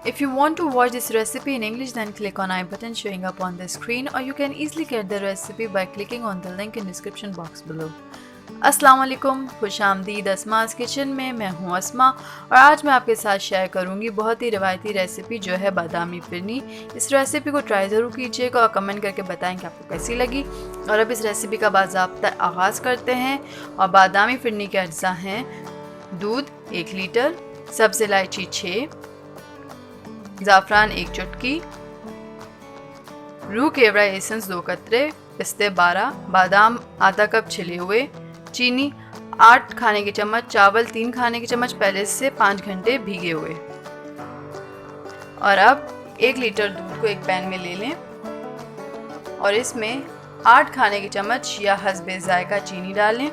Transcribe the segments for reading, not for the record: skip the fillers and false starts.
If you want to watch this recipe in English, then click on I button showing up on the screen, or you can easily get the recipe by clicking on the link in description box below. अस्सलाम वालेकुम, खुशामदीद Asma's kitchen में। मैं हूँ अस्मा और आज मैं आपके साथ शेयर करूँगी बहुत ही रिवायती रेसिपी जो है बादामी फिरनी। इस रेसिपी को ट्राई ज़रूर कीजिएगा और कमेंट करके बताएं कि आपको कैसी लगी। और अब इस रेसिपी का बाज़ाब्ता आगाज़ करते हैं। और बादामी फिरनी के अज्जा हैं दूध 1 लीटर, सब्ज़ इलायची 6, ज़ाफ़रान 1 चुटकी, रूह केवड़ा एसेंस 2 कतरे, पिस्ते 12, बादाम आधा कप छिले हुए, चीनी 8 खाने के चम्मच, चावल 3 खाने के चम्मच पहले से 5 घंटे भीगे हुए। और अब 1 लीटर दूध को एक पैन में ले लें और इसमें 8 खाने के चम्मच या हस्बे जायका चीनी डालें।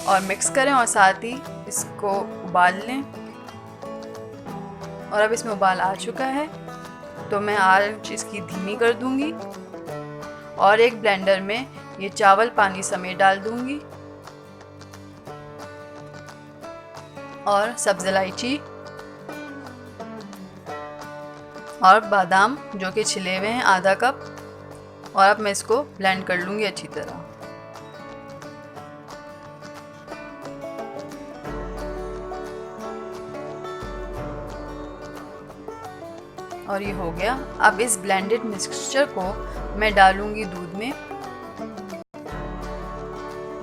और मिक्स करें और साथ ही इसको उबाल लें। और अब इसमें उबाल आ चुका है तो मैं आंच इसकी धीमी कर दूंगी और एक ब्लेंडर में ये चावल पानी समेत डाल दूंगी और सब्ज़ इलायची और बादाम जो कि छिले हुए हैं आधा कप। और अब मैं इसको ब्लेंड कर लूँगी अच्छी तरह। और ये हो गया। अब इस ब्लेंडेड मिक्सचर को मैं डालूंगी दूध में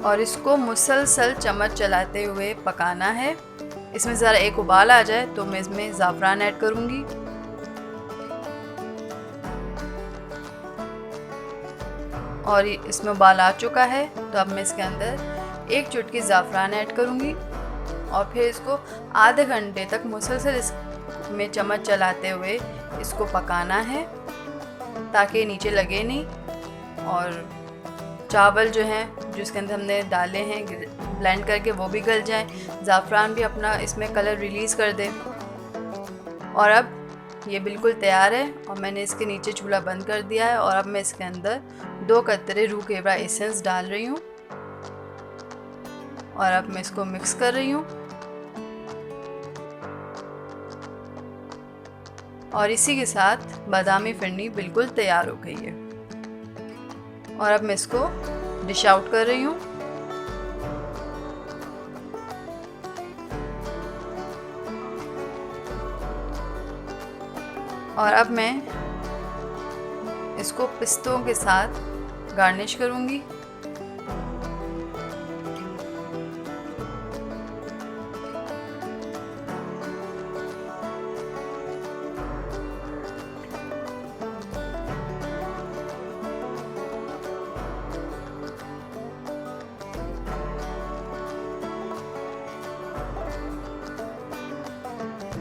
और इसको मुसलसल चम्मच चलाते हुए पकाना है। इसमें ज़रा एक उबाल आ जाए तो मैं इसमें ज़ाफ़रान ऐड करूंगी और इसमें उबाल आ चुका है तो अब मैं इसके अंदर 1 चुटकी ज़ाफ़रान ऐड करूंगी और फिर इसको आधे घंटे तक मुसलसल इसमें चम्मच चलाते हुए इसको पकाना है ताकि नीचे लगे नहीं और चावल जो हैं जिसके अंदर हमने डाले हैं ब्लेंड करके वो भी गल जाएं, ज़ाफ़रान भी अपना इसमें कलर रिलीज़ कर दे। और अब ये बिल्कुल तैयार है और मैंने इसके नीचे चूल्हा बंद कर दिया है। और अब मैं इसके अंदर 2 कतरे रूह केवड़ा एसेंस डाल रही हूँ और अब मैं इसको मिक्स कर रही हूँ। और इसी के साथ बादामी फिरनी बिल्कुल तैयार हो गई है। और अब मैं इसको डिश आउट कर रही हूँ। और अब मैं इसको पिस्तों के साथ गार्निश करूँगी।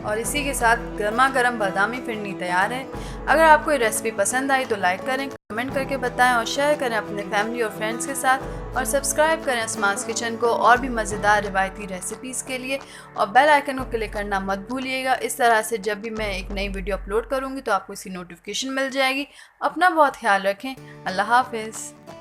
और इसी के साथ गर्मा गर्म बादामी फिरनी तैयार है। अगर आपको ये रेसिपी पसंद आई तो लाइक करें, कमेंट करके बताएं और शेयर करें अपने फैमिली और फ्रेंड्स के साथ। और सब्सक्राइब करें अस्मास किचन को और भी मज़ेदार रिवायती रेसिपीज़ के लिए। और बेल आइकन को क्लिक करना मत भूलिएगा। इस तरह से जब भी मैं एक नई वीडियो अपलोड करूँगी तो आपको इसकी नोटिफिकेशन मिल जाएगी। अपना बहुत ख्याल रखें। अल्लाह हाफ़िज़।